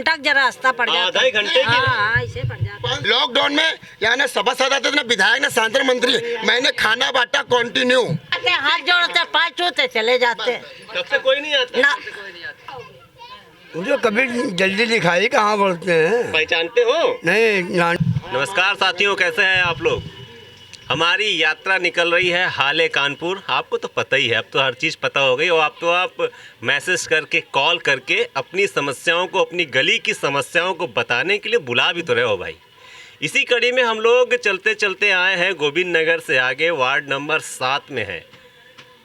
घंटा जरा रास्ता पड़ जाता, आधा घंटे हाँ ऐसे पड़ जाता। लॉकडाउन में यहाँ ना सभासद आते थे ना विधायक ना सांसद मंत्री, मैंने खाना बांटा कंटिन्यू, हाथ जोड़ते पाँच छूते चले जाते, तब से कोई नहीं आता ना मुझे कभी जल्दी दिखाई कहाँ बोलते हैं, पहचानते हो? नहीं। नमस्कार साथियों, कैसे हैं आप लोग? हमारी यात्रा निकल रही है हाले कानपुर। आपको तो पता ही है, अब तो हर चीज़ पता हो गई और आप मैसेज करके कॉल करके अपनी समस्याओं को, अपनी गली की समस्याओं को बताने के लिए बुला भी तो रहे हो भाई। इसी कड़ी में हम लोग चलते चलते आए हैं गोविंद नगर से आगे, वार्ड नंबर 7 में है।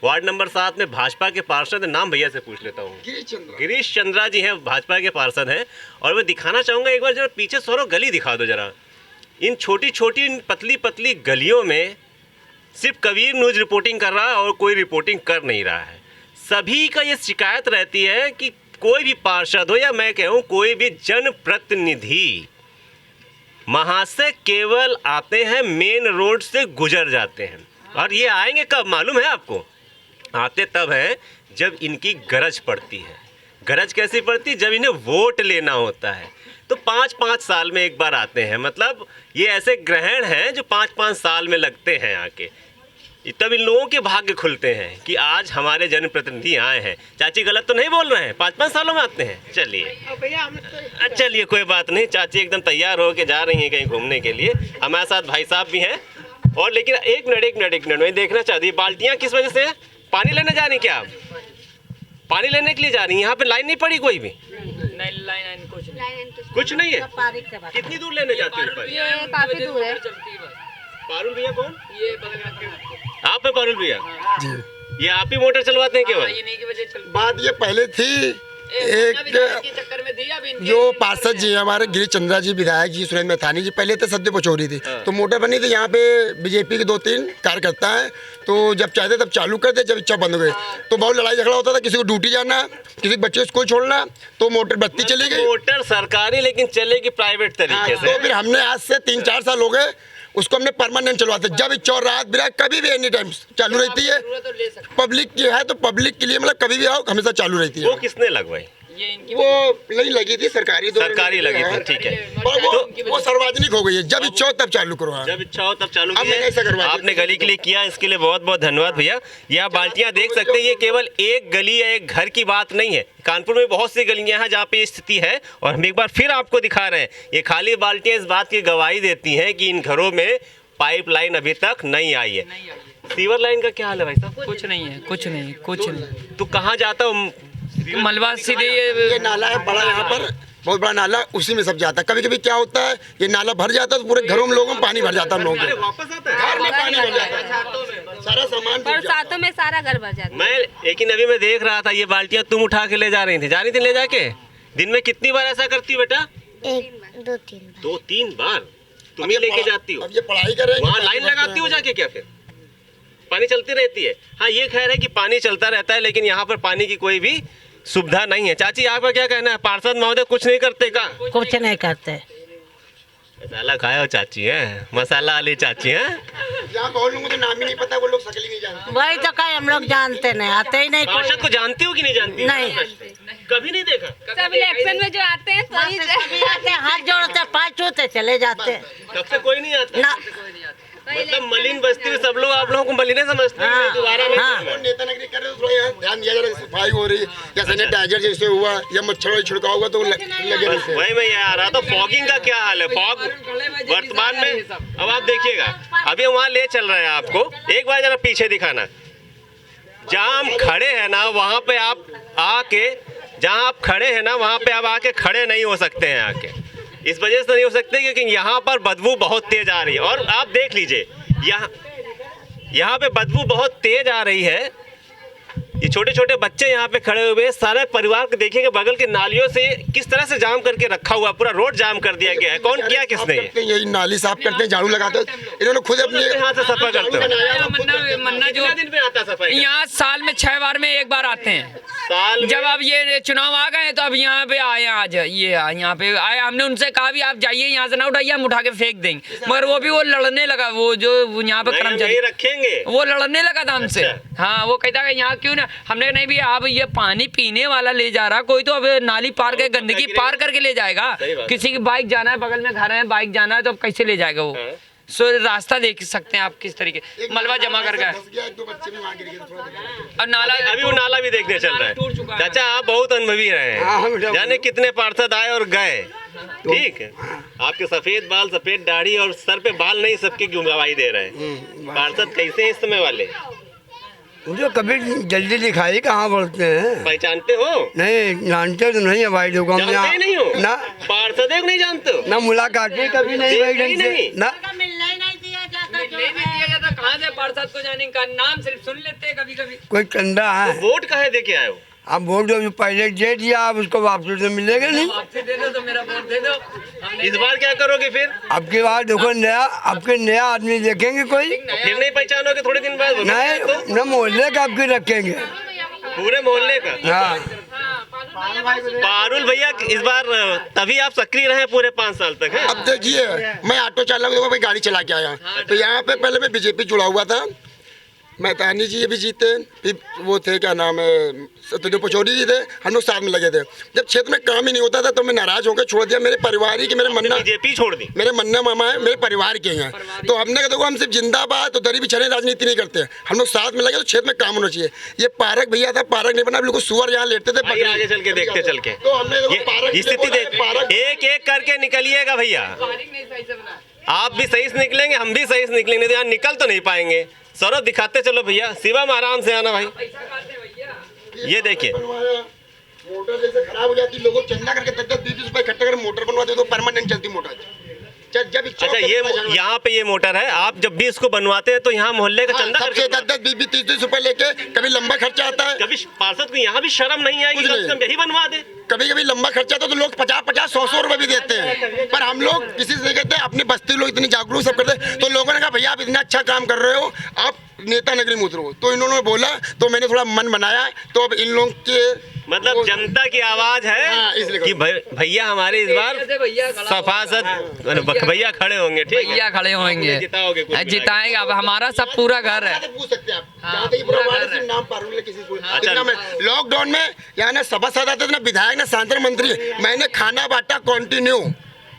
वार्ड नंबर 7 में भाजपा के पार्षद, नाम भैया से पूछ लेता हूँ, गिरीश चंद्रा जी हैं, भाजपा के पार्षद हैं। और मैं दिखाना चाहूँगा एक बार जरा पीछे सौरव गली दिखा दो जरा। इन छोटी छोटी पतली पतली गलियों में सिर्फ कबीर न्यूज़ रिपोर्टिंग कर रहा है और कोई रिपोर्टिंग कर नहीं रहा है। सभी का ये शिकायत रहती है कि कोई भी पार्षद हो या मैं कहूँ कोई भी जनप्रतिनिधि महाशय केवल आते हैं, मेन रोड से गुजर जाते हैं। और ये आएंगे कब मालूम है आपको? आते तब है जब इनकी गरज पड़ती है। गरज कैसी पड़ती? जब इन्हें वोट लेना होता है। तो 5-5 साल में एक बार आते हैं। मतलब ये ऐसे ग्रहण हैं जो 5-5 साल में लगते हैं आके। तब इन लोगों के भाग्य खुलते हैं कि आज हमारे जनप्रतिनिधि आए हैं। चाची गलत तो नहीं बोल रहे हैं? 5-5 सालों में आते हैं। चलिए कोई बात नहीं, चाची एकदम तैयार हो के जा रही हैं कहीं घूमने के लिए। हमारे साथ भाई साहब भी हैं। और लेकिन एक मिनट मैं देखना चाहती हूँ, बाल्टियाँ किस वजह से है? पानी लेने जा रही क्या आप? पानी लेने के लिए जा रही हैं? यहाँ पे लाइन नहीं पड़ी कोई भी? नहीं, लाइन कुछ नहीं है। कितनी दूर लेने जाती है? ये काफी दूर है। पारुल भैया कौन? ये बगल आप है पारुल भैया? जी ये आप ही मोटर चलवाते हैं केवल? इन्हीं की वजह चल बात ये पहले थी, एक चक्कर में दी अब इनके जो पार्षद जी हमारे गिरीश चंद्रा जी, विधायक जी सुरेंद्र मैथानी जी, पहले तो सद्य पचौरी थी, तो मोटर बनी थी। यहाँ पे बीजेपी के 2-3 कार्यकर्ता हैं, तो जब चाहते तब चालू करते, जब इच्छा बंद हो गई तो बहुत लड़ाई झगड़ा होता था। किसी को ड्यूटी जाना, किसी के बच्चे स्कूल छोड़ना, तो मोटर बत्ती चली गई। मोटर सरकारी लेकिन चलेगी प्राइवेट तरीके से। तो फिर हमने आज से 3-4 साल हो गए उसको हमने परमानेंट चलवाते, जब इच्छा और रात बिरात कभी भी एनी टाइम चालू रहती है। पब्लिक की है तो पब्लिक के लिए मतलब कभी भी आओ हमेशा चालू रहती है। वो किसने लगवाई? वो नहीं लगी थी, सरकारी लगी थी, ठीक है। पर वो सार्वजनिक हो गई है, जब इच्छा हो तब चालू करो। जब इच्छा हो तब चालू अब मैंने ऐसा कीजिए। करवा दिया। आपने गली के लिए किया, इसके लिए बहुत बहुत धन्यवाद भैया। ये आप बाल्टियां देख सकते हैं, ये केवल एक गली या एक घर की बात नहीं है। कानपुर में बहुत सी गलियां हैं जहाँ पे ये स्थिति है और हम एक बार फिर आपको दिखा रहे हैं। ये खाली बाल्टियां इस बात की गवाही देती हैं कि इन घरों में पाइपलाइन अभी तक नहीं आई है। सीवर लाइन का क्या हाल है भाई साहब? कुछ नहीं। तो कहाँ जाता हूँ? मलबा सीधे ये नाला है बड़ा, यहाँ पर बहुत बड़ा नाला, उसी में सब जाता है। कभी कभी क्या होता है, ये नाला भर जाता है तो पूरे घरों में लोगों में पानी भर जाता है। लोगों अरे के वापस आता है? घर में पानी भर जाता है, सारा सामान बरसातों में सारा घर भर जाता है। मैं लेकिन अभी मैं देख रहा था ये बाल्टियां तुम उठा के ले जा रही थी ले जाके। दिन में कितनी बार ऐसा करती हो बेटा? 2-3 बार तुम ही लेके जाती हो? अब ये पढ़ाई करेंगे, वहाँ लाइन लगाती हो जाके क्या? फिर पानी चलती रहती है? हाँ, ये खैर है कि पानी चलता रहता है, लेकिन यहाँ पर पानी की कोई भी सुविधा नहीं है। चाची आपका क्या कहना है? पार्षद महोदय कुछ नहीं करते का? कुछ नहीं करते। मसाला खाया हो चाची है, मसाला वाली चाची है। यहाँ बहुत लोगों को तो नाम ही नहीं पता, वो लोग शक्ल ही नहीं जानते। वही तो कहीं हम लोग जानते नहीं, आते ही नहीं। पार्षद को जानती हो कि नहीं जानती? नहीं। कभी नहीं देखा? सब इलेक्शन में जो आते हैं सही सभी आते हाथ जोड़ते पाँच छूते चले जाते, तब से कोई नहीं आता ना। मतलब मलिन बस्ती में सब लोग आप लोगों को मलिने समझते हैं? हाँ, दोबारा नहीं हाँ। करना। नेता नगरी कर रहे तो थोड़ा यहाँ ध्यान दिया जा रहा है, सफाई हो रही है, या सैनिटाइजर जैसे हुआ या मच्छर छिड़काव हुआ तो लगे रहते हैं। वही मैं ये आ रहा था, फॉगिंग का क्या हाल है? फॉग वर्तमान में अब आप देखिएगा, अभी वहाँ ले चल रहे हैं आपको, एक बार जरा पीछे दिखाना। जहाँ हम खड़े हैं ना वहाँ पे आप आके, जहाँ आप खड़े हैं ना वहाँ पे आप आके खड़े नहीं हो सकते हैं आके। इस वजह से नहीं हो सकते क्योंकि यहाँ पर बदबू बहुत तेज आ रही है। और आप देख लीजिए यहाँ पे बदबू बहुत तेज आ रही है। ये छोटे छोटे बच्चे यहाँ पे खड़े हुए, सारे परिवार को देखिएगा, बगल के नालियों से किस तरह से जाम करके रखा हुआ, पूरा रोड जाम कर दिया गया है। कौन किया, किसने? यही नाली साफ करते हैं, झाड़ू लगाते हैं, इन्होंने खुद अपने हाथ से सफाई करते हो? मन्ना जो दिन में आता सफाई? यहाँ साल में 6 बार में एक बार आते हैं। साल में? जब अब ये चुनाव आ गए तो अब यहाँ पे आए, आज ये यहाँ पे आए। हमने उनसे कहा भी आप जाइए यहाँ से ना उठाइए, हम उठा के फेंक देंगे, मगर वो भी वो लड़ने लगा। वो जो यहाँ पे कर्मचारी रखेंगे वो लड़ने लगा था हमसे। हाँ, वो कहता है यहाँ क्यों ना, हमने कहा नहीं भैया आप ये पानी पीने वाला ले जा रहा, कोई तो अब नाली पार कर गंदगी पार करके ले जाएगा। सही बात। किसी की बाइक जाना है, बगल में घर है, बाइक जाना है तो अब कैसे ले जाएगा वो। हाँ। सो रास्ता देख सकते हैं आप किस तरीके मलबा जमा कर गया। फंस गया, एक दो बच्चे भी वहाँ गिर गए, थोड़ा दिक्कत। और नाला अभी वो नाला भी देखने चल रहा टूट चुका है। है। चाचा आप बहुत अनुभवी रहे हाँ, हम हैं, सब- जाने कितने पार्षद आए और गए, ठीक है। आपके सफेद बाल, सफेद दाढ़ी और सर पे बाल नहीं, सबकी गवाही दे रहे हैं। पार्षद कैसे हैं इस समय वाले, मुझे कभी जल्दी दिखाई कहाँ बोलते हैं। पहचानते हो? नहीं जानते तो नहीं है भाई लोग, हम जानते ही नहीं हो? ना पार्षद को नहीं जानते हो? ना मुलाकात ही कभी नहीं भाई देखते ही ढंग से नहीं। ना। मिलने ही नहीं दिया जाता जो नहीं है। दिया जाता, कहाँ से पार्षद को जाने का नाम सिर्फ सुन लेते हैं कभी कभी। कोई चंदा है, वोट काहे दे के आए हो? आप वोट जो पहले दे दिया, आप उसको वापसी से मिलेगा नहीं। आपसे दे दो तो मेरा वोट दे दो। इस बार क्या करोगे फिर? अब की बार देखो नया, आपके नया आदमी देखेंगे कोई फिर नहीं पहचानोगे थोड़े दिन बाद? नहीं, न मोहल्ले का आपके रखेंगे। पूरे मोहल्ले का? हाँ, पारुल भैया इस बार तभी आप सक्रिय रहे पूरे 5 साल तक है? अब देखिए, मैं ऑटो चालक देखो भाई, गाड़ी चला के आया, तो यहाँ पे पहले मैं बीजेपी जुड़ा हुआ था, मेहतानी जी भी जीते, फिर वो थे क्या नाम है सत्यदेव पचौरी जी थे, हम लोग साथ में लगे थे। जब क्षेत्र में काम ही नहीं होता था तो मैं नाराज होकर छोड़ दिया। मेरे परिवार ही के मेरे मन्ना बीजेपी छोड़ दी? मेरे मन्ना मामा है, मेरे परिवार के हैं, तो हमने कहा देखो हम सिर्फ जिंदाबाद तो दरी बिछाने राजनीति नहीं करते हैं, हम लोग साथ में लगे तो क्षेत्र में काम होना चाहिए। ये पार्क भैया था, पार्क नहीं बना, बिल्कुल सुअर यहाँ लेटते थे। आइए आगे चल के देखते चल के तो हमने देखो पार्क ये स्थिति देख, पार्क एक एक करके निकलिएगा भैया। आप भी सही से निकलेंगे, हम भी सही से निकलेंगे, तो यहाँ निकल तो नहीं पाएंगे। सौरभ दिखाते चलो भैया, शिवम आराम से आना भाई। ये देखिए बनवाया, मोटर जैसे खराब हो जाती, लोगों को चंदा करके 10-20 रुपए इकट्ठा कर मोटर बनवा दे तो परमानेंट चलती मोटर। जब अच्छा, ये यहाँ पे ये मोटर है, आप जब भी इसको बनवाते हैं तो यहाँ मोहल्ले का चंदा सबसे करके 10-10, 20-20, 30-30 रुपए लेके, कभी लंबा खर्चा आता है, कभी पार्षद को यहाँ भी शर्म नहीं आएगी, कुछ कम से नहीं। कम यही बनवा दे। कभी कभी लंबा खर्चा आता है तो लोग 50-50, 100-100 रुपए भी देते हैं, पर हम लोग किसी से नहीं कहते। अपने बस्ती लोग इतनी जागरूक सब करते हैं, तो लोगों ने कहा भैया आप इतना अच्छा काम कर रहे हो, आप नेता नगरी में उतरो, तो इन्होंने बोला, तो मैंने थोड़ा मन बनाया, तो अब इन लोगों के मतलब जनता की आवाज हाँ, है इसलिए कि भैया हमारे इस बार सफासद भैया खड़े होंगे, ठीक है? भैया खड़े होंगे, जिताओगे कुछ मिला के। जिताएंगे। अब हमारा सब पूरा घर है। पूछ सकते हैं आप, हाँ, जहाँ तक ये पूरा पूरा घर है। नाम पारुल है किसी को। अच्छा। इतना मैं लॉकडाउन में यहाँ ना सभासद आते थे ना, विधायक ना सांसद मंत्री, मैंने खाना बांटा कंटिन्यू,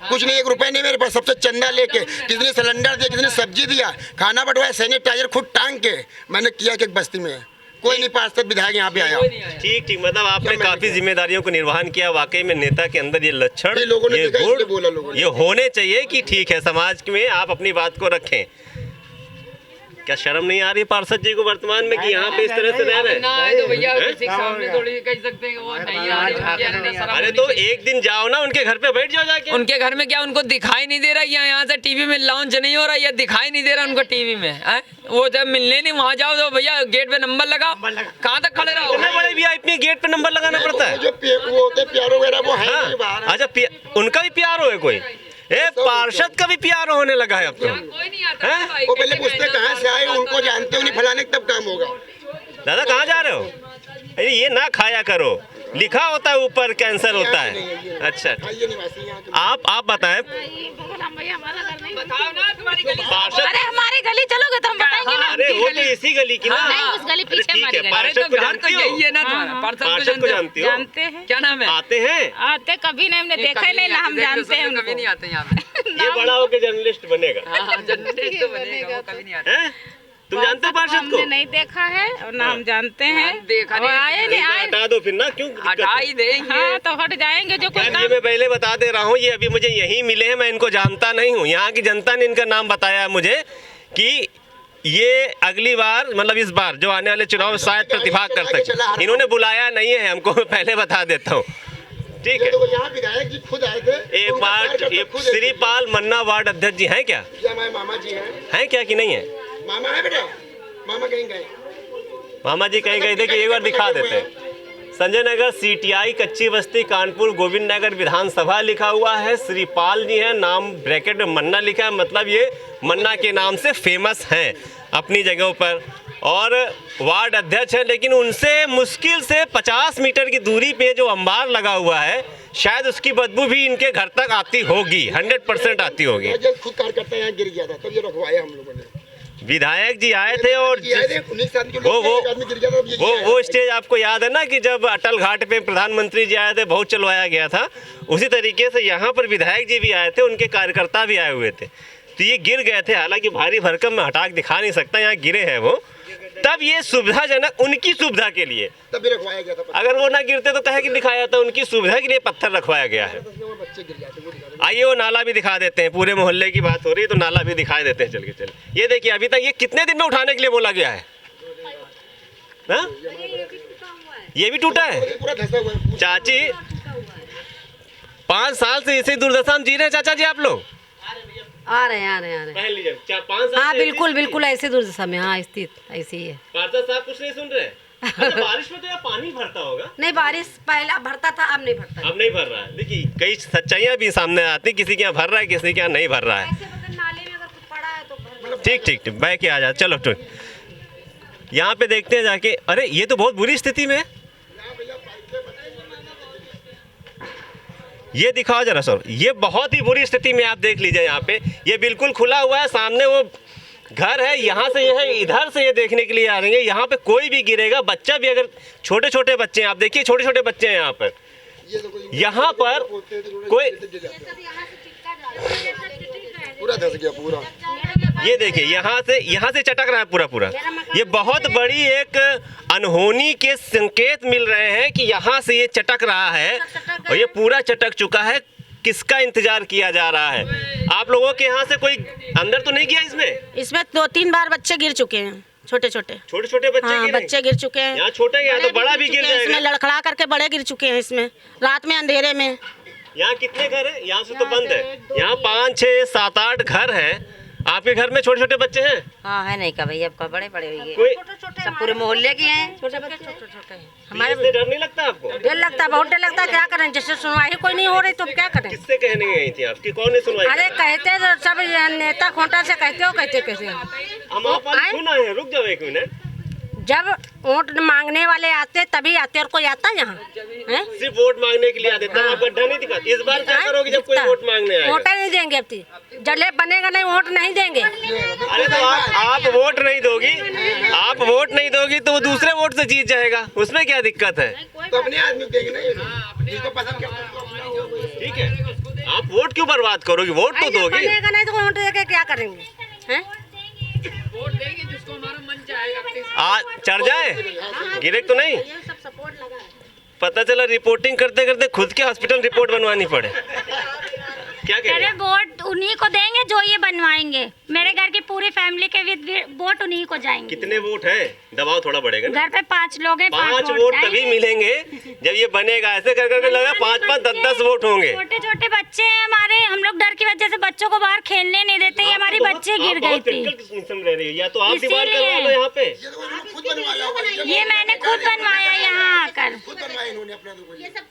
कुछ नहीं, 1 रुपया नहीं मेरे पास, सबसे चंदा लेके, किसी ने सिलेंडर दिया, किसी ने सब्जी दिया, खाना बंटवाया, सैनिटाइजर खुद टांग के मैंने किया कि एक बस्ती में कोई नहीं पार्षद विधायक यहाँ पे आया। ठीक ठीक, मतलब आपने काफी जिम्मेदारियों को निर्वहन किया। वाकई में नेता के अंदर ये लक्षण, ये लोगों ने ये देखा, गुण, इसलिए बोला लोगों ने। ये होने चाहिए कि ठीक है समाज में आप अपनी बात को रखें। क्या शर्म नहीं आ रही पार्षद जी को वर्तमान में कि यहाँ पे इस तरह से रह रहे ना हैं? आए तो भैया हैं? किसी के सामने थोड़ी कह सकते हैं वो नहीं आ रही, उनके नहीं शर्म अरे होनी तो चाहिए। एक दिन जाओ ना उनके घर पे, बैठ जाओ जाके। उनके घर में क्या उनको दिखाई नहीं दे रहा, यहाँ से टीवी में लॉन्च नहीं हो रहा, ये दिखाई नहीं दे रहा उनको टीवी में हैं? वो जब मिलने नहीं वहाँ जाओ तो भैया गेट पे नंबर लगाओ, कहाँ तक खड़े रहो? इतने बड़े VIP में गेट पे नंबर लगाना पड़ता है? जो वो होते प्यारो वगैरह वो है हाँ, नहीं बाहर। अच्छा उनका भी प्यारो है कोई? पार्षद का भी प्यारो होने लगा है अब तो। कोई नहीं आता हैं? भाई, वो पहले कैसे पूछते बैठना कहाँ से आए, होता उनको है। जानते हो नहीं, फलाने तब काम होगा। दादा कहाँ जा रहे हो? अरे ये ना खाया करो, लिखा होता है ऊपर कैंसर होता है। अच्छा ये निवासी यहाँ के। आप बताएं, बताओ ना तुम्हारी गली। पार्षद, अरे हमारी गली चलोगे तो हम बताएंगे ना। अरे वो तो इसी गली की ना। हाँ, नहीं, उस गली अरे पीछे ठीक हमारी है, गली। अरे पार्षद तो को घर तो जानती हो? यही है ना तुम्हारा, पार्षद को जानती हो? जानते हैं। क्या नाम है? आते हैं? आते कभी नहीं, हमने देखा ही नहीं ना, हम जानते हैं कभी उनको। नहीं आते यहाँ पे। ये बड़ा होके जर्नलिस्ट बनेगा। हाँ, जर्नलिस्ट तो बनेगा, वो कभी नहीं आते। हैं? तुम जानते हो पार्षद को? हमने नहीं देखा है और ना हम जानते हैं। देखा और नहीं, आए नहीं आए। हटा दो फिर ना, क्यों दिक्कत हटा है? ही देंगे। हाँ तो हट जाएंगे जो कोई यार ये काम। मैं पहले बता दे रहा हूँ, ये अभी मुझे यहीं मिले हैं, मैं इनको जानता नहीं हूँ। यहाँ की जनता ने इनका नाम बताया है मुझे कि ये अगली बार, मतलब इस बार जो आने वाले चुनाव में शायद प्रतिभाग कर सकते। इन्होंने बुलाया नहीं है हमको, पहले बता देता हूँ, ठीक है? तो यहाँ विधायक जी खुद आए थे। एक उनका बार कार्यकर्ता ये खुद आए थे। श्रीपाल मन्ना वार्ड अध्यक्ष जी हैं क्या? ये हमारे मामा जी हैं। हैं क्या कि नहीं है? मामा है बेटा, मामा कहीं गए। मामा जी कहीं गए थे कि एक बार दिखा देते हैं। संजय नगर CTI कच्ची बस्ती कानपुर गोविंद नगर विधानसभा लिखा हुआ है। श्रीपाल जी हैं, नाम ब्रैकेट में मन्ना लिखा है, मतलब ये मन्ना के नाम से फेमस हैं अपनी जगहों पर, और वार्ड अध्यक्ष है। लेकिन उनसे मुश्किल से 50 मीटर की दूरी पे जो अंबार लगा हुआ है, शायद उसकी बदबू भी इनके घर तक आती होगी, 100% आती होगी। जब खुद कार्यकर्ता यहाँ गिर गया था तब ये रखवाया हम लोगों ने। विधायक जी आए थे और वो स्टेज आपको याद है ना कि जब अटल घाट पे प्रधानमंत्री जी आए थे, बहुत चलवाया गया था। उसी तरीके से यहाँ पर विधायक जी भी आए थे, उनके कार्यकर्ता भी आए हुए थे, तो ये गिर गए थे। हालांकि भारी भरकम में हटा के दिखा नहीं सकता, यहाँ गिरे हैं वो। तब ये सुविधाजनक, उनकी सुविधा के लिए तब भी रखवाया गया था। अगर वो ना गिरते तो कहे कि दिखाया था, उनकी सुविधा के लिए पत्थर रखवाया गया है। आइए वो नाला भी दिखा देते हैं, पूरे मोहल्ले की बात हो रही है तो नाला भी दिखा देते हैं। चल के चल, ये देखिए अभी तक ये कितने दिन में उठाने के लिए बोला गया है ना? ये भी टूटा है चाची। 5 साल से इसी दुर्दशा में जी रहे हैं चाचा जी आप लोग? आ रहे हैं। पहन लीजिए 5 साल हाँ से बिल्कुल ऐसे दुर्दशा में, हाँ स्थित ऐसी ही है। पार्षद साहब कुछ नहीं सुन रहे? अच्छा, बारिश में तो यहाँ पानी भरता होगा। नहीं, बारिश पहले भरता था, अब नहीं भरता। अब नहीं भर रहा है। देखिए कई सच्चाइयाँ भी सामने आती, किसी के यहाँ भर रहा है, किसी के यहाँ नहीं भर रहा है। नाले में अगर कुछ पड़ा है तो ठीक बह के आ जा। चलो तो यहाँ पे देखते हैं जाके। अरे ये तो बहुत बुरी स्थिति में है। ये दिखाओ जरा सर, ये बहुत ही बुरी स्थिति में आप देख लीजिए। यहाँ पे ये बिल्कुल खुला हुआ है, सामने वो घर है, यहाँ से यह इधर से ये देखने के लिए आ रही है। यहाँ पे कोई भी गिरेगा, बच्चा भी, अगर छोटे छोटे बच्चे हैं, आप देखिए छोटे छोटे बच्चे हैं यहाँ पर। यहाँ पर कोई पूरा धस गया पूरा। ये देखिए यहाँ से चटक रहा है पूरा। ये बहुत बड़ी एक अनहोनी के संकेत मिल रहे हैं कि यहाँ से ये चटक रहा है और ये पूरा चटक चुका है। किसका इंतजार किया जा रहा है? आप लोगों के यहाँ से कोई अंदर तो नहीं गया इसमें? इसमें 2-3 बार बच्चे गिर चुके हैं, छोटे छोटे बच्चे। हाँ, बच्चे गिर चुके हैं। यहाँ छोटे, यहाँ तो बड़ा भी गिर जाएगा। इसमें लड़खड़ा करके बड़े गिर चुके हैं, इसमें रात में अंधेरे में। यहाँ कितने घर है? यहाँ से तो बंद है। यहाँ 5, 6, 7, 8 घर हैं। आपके घर में छोटे छोटे बच्चे हैं? हाँ है नहीं का भैया, आपका बड़े हुए कोई सब पूरे मोहल्ले के हैं, छोटे छोटे हैं। हमारे से डर नहीं लगता आपको? डर लगता है, बहुत डर लगता है। क्या करें, जैसे सुनवाई कोई नहीं हो रही तो क्या करें? किससे कहने गई थी आपकी? कौन ने सुनवाई? अरे कहते तो सब नेता खोटा से कहते हो, कहते हम आप सुना है। रुक जाओ 1 मिनट। जब वोट मांगने वाले आते तभी आते, और कोई आता यहाँ है? सिर्फ वोट मांगने के लिए आते, तब आप गड्ढा नहीं दिखाते। इस बार क्या करोगे जब कोई वोट मांगने आएगा? वोट नहीं देंगे, अब जले बनेगा नहीं, वोट नहीं देंगे। अरे तो आप वोट नहीं दोगी तो वो दूसरे वोट से जीत जाएगा, उसमें क्या दिक्कत है? तो अपने आदमी देंगे ना, जिसको पसंद करते। ठीक है, आप वोट क्यों बर्बाद करोगे? वोट तो दोगे। बनेगा नहीं तो वोट देके क्या करेंगे हैं? वोट देंगे जिसको हमारा मन चाहेगा। आज चढ़ जाए, गिरे तो नहीं। पता चला रिपोर्टिंग करते करते खुद के हॉस्पिटल रिपोर्ट बनवानी पड़े। क्या कह रहे हैं? वोट उन्हीं को देंगे जो ये बनवाएंगे। मेरे घर की पूरी फैमिली के वोट उन्हीं को जाएंगे। कितने वोट हैं? दबाव थोड़ा बढ़ेगा ना। घर पे 5 लोग हैं, 5 वोट तभी मिलेंगे जब ये बनेगा। ऐसे कर करके लगा 5-5, 10-10 वोट होंगे। छोटे छोटे बच्चे हैं हमारे, हम लोग डर की वजह से बच्चों को बाहर खेलने नहीं देते। हमारी बच्चे गिर गई थी। या तो आप दीवार करवा लो यहाँ पे। ये मैंने खुद बनवाया यहाँ आकर।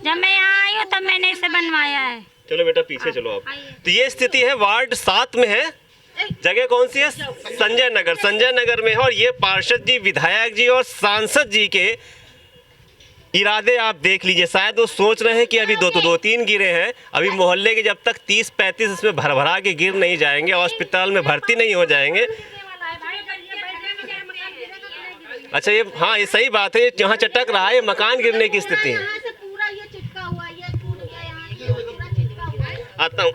जब मैं यहाँ आई हूँ तब मैंने इसे बनवाया है। चलो बेटा पीछे चलो आप। तो ये स्थिति है, वार्ड 7 में है। जगह कौन सी है? संजय नगर में है। और ये पार्षद जी, विधायक जी और सांसद जी के इरादे आप देख लीजिए। शायद वो सोच रहे हैं कि अभी 2-3 गिरे हैं, अभी मोहल्ले के जब तक 30-35 इसमें भर के गिर नहीं जाएंगे, अस्पताल में भर्ती नहीं हो जाएंगे। अच्छा ये, हाँ ये सही बात है, जहाँ चटक रहा है ये मकान गिरने की स्थिति है। आता हूँ।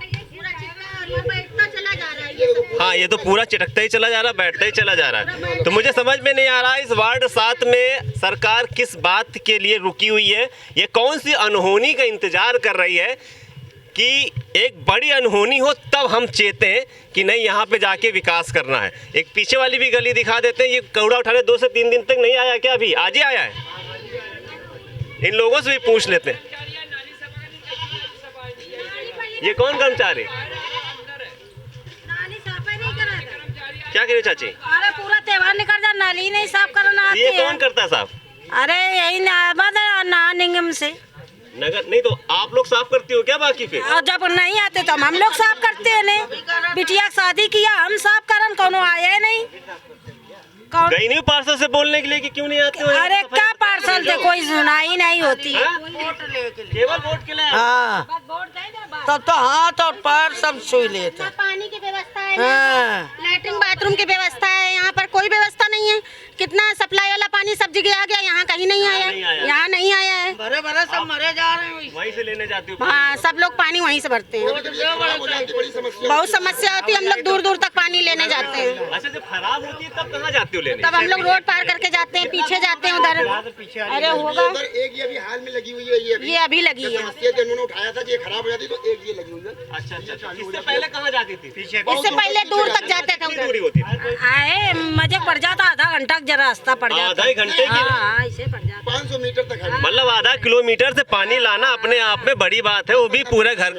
हाँ ये तो पूरा चिटकता ही चला जा रहा, बैठता ही चला जा रहा है। तो मुझे समझ में नहीं आ रहा इस वार्ड 7 में सरकार किस बात के लिए रुकी हुई है। ये कौन सी अनहोनी का इंतजार कर रही है कि एक बड़ी अनहोनी हो तब हम चेतें कि नहीं यहाँ पे जाके विकास करना है। एक पीछे वाली भी गली दिखा देते हैं। ये कूड़ा उठाने 2 से 3 दिन तक नहीं आया क्या? अभी आज ही आया है। इन लोगों से भी पूछ लेते हैं। ये कौन कर्मचारी? क्या कह रहे चाची? अरे पूरा त्योहार निकल जा, नाली नहीं साफ करना आती है। ये कौन करता है साफ? अरे यही ना निगम से। नगर नहीं तो आप लोग साफ करती हो क्या बाकी फिर? और जब नहीं आते तो हम लोग साफ करते हैं। नहीं बिटिया शादी किया, हम साफ करन, कोनो आया नहीं। गई नहीं पार्सल से बोलने के लिए कि क्यों नहीं आते हो? अरे क्या पार्सल से कोई सुनाई नहीं होती। केवल वोट के लिए। हाँ तब तो हाथ और पैर सब छू लेते। पानी की व्यवस्था है, हाँ लाइट लेटरिन बाथरूम की व्यवस्था है, यहाँ पर कोई व्यवस्था नहीं है। कितना सप्लाई वाला पानी सब जगह आ गया, यहाँ कहीं नहीं आया, यहाँ नहीं आया है। भरे भरे सब मरे जा रहे हैं। वहीं से लेने जाती हूँ। हाँ, सब लोग पानी वहीं से भरते हैं। बहुत समस्या होती है, हम लोग दूर दूर तक पानी लेने जाते हैं। अच्छा, जब खराब होती है तब कहाँ जाती हो लेने? तब हम लोग रोड पार करके जाते हैं, पीछे जाते हैं उधर। अरे होगा, एक ये अभी हाल में लगी हुई है, ये अभी लगी है। समस्या थी, उन्होंने उठाया था कि ये खराब हो जाती तो एक ये लगी हुई है। अच्छा, इससे पहले कहाँ जाती थी? इससे पहले दूर तक जाते थे कितनी दूरी होती थी? आए मजे पड़ जाता, आधा घंटा का रास्ता पड़ जाता। आधा घंटे की? हाँ, ऐसे पड़ जाता। 500 मीटर तक है। मतलब आधा किलोमीटर से पानी लाना अपने आप में बड़ी बात है, वो भी पूरे घर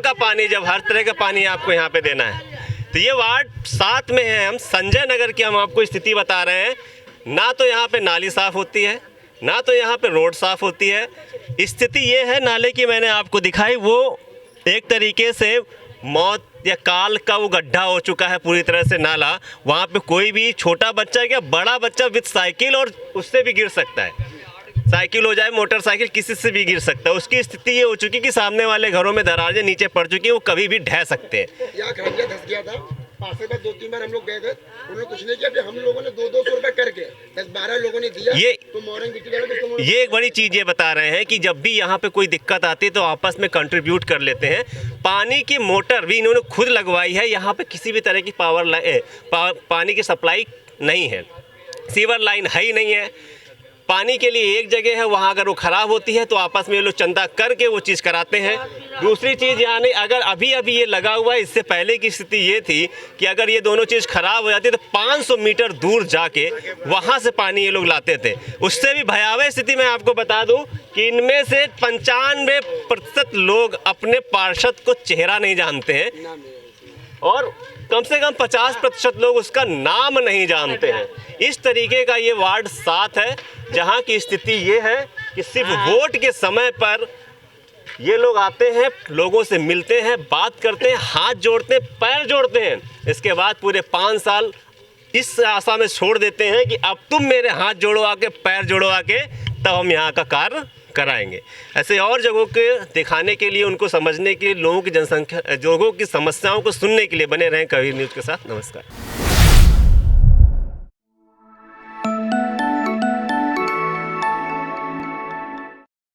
का पानी, जब हर तरह का पानी आपको यहाँ पे देना है। तो ये वार्ड 7 में है, हम संजय नगर की हम आपको स्थिति बता रहे हैं। ना तो यहाँ पे नाली साफ होती है, ना तो यहाँ पे रोड साफ होती है। स्थिति ये है, नाले की मैंने आपको दिखाई, वो एक तरीके से मौत या काल का वो गड्ढा हो चुका है पूरी तरह से नाला। वहाँ पे कोई भी छोटा बच्चा या बड़ा बच्चा विद साइकिल और उससे भी गिर सकता है, साइकिल हो जाए मोटरसाइकिल, किसी से भी गिर सकता है। उसकी स्थिति ये हो चुकी है कि सामने वाले घरों में दरारें नीचे पड़ चुकी है, वो कभी भी ढह सकते हैं। यहाँ खरंजा धस गया था, पास में 2-3 बार हम लोग गए थे, उन्होंने कुछ नहीं किया। फिर हम लोगों ने 200 रुपए करके 10-12 लोगों ने दिया। तो मोरंग गिट्टी डाला, तो ये एक बड़ी चीज़ ये बता रहे हैं कि जब भी यहाँ पे कोई दिक्कत आती है तो आपस में कंट्रीब्यूट कर लेते हैं। पानी की मोटर भी इन्होंने खुद लगवाई है। यहाँ पे किसी भी तरह की पानी की सप्लाई नहीं है, सीवर लाइन है ही नहीं है। पानी के लिए एक जगह है, वहाँ अगर वो ख़राब होती है तो आपस में ये लोग चंदा करके वो चीज़ कराते हैं। दूसरी चीज़ यहाँ नहीं, अगर अभी ये लगा हुआ है, इससे पहले की स्थिति ये थी कि अगर ये दोनों चीज़ ख़राब हो जाती तो 500 मीटर दूर जाके वहाँ से पानी ये लोग लाते थे। उससे भी भयावह स्थिति मैं आपको बता दूँ कि इनमें से 95% लोग अपने पार्षद को चेहरा नहीं जानते हैं और कम से कम 50% लोग उसका नाम नहीं जानते हैं। इस तरीके का ये वार्ड 7 है, जहाँ की स्थिति ये है कि सिर्फ वोट के समय पर ये लोग आते हैं, लोगों से मिलते हैं, बात करते हैं, हाथ जोड़ते हैं, पैर जोड़ते हैं। इसके बाद पूरे 5 साल इस आशा में छोड़ देते हैं कि अब तुम मेरे हाथ जोड़ो आके, पैर जोड़ो आके, तब हम यहाँ का कार्य कराएंगे। ऐसे और जगहों के दिखाने के लिए, उनको समझने के लिए, लोगों की समस्याओं को सुनने के लिए बने रहें कबीर न्यूज़ के साथ। नमस्कार।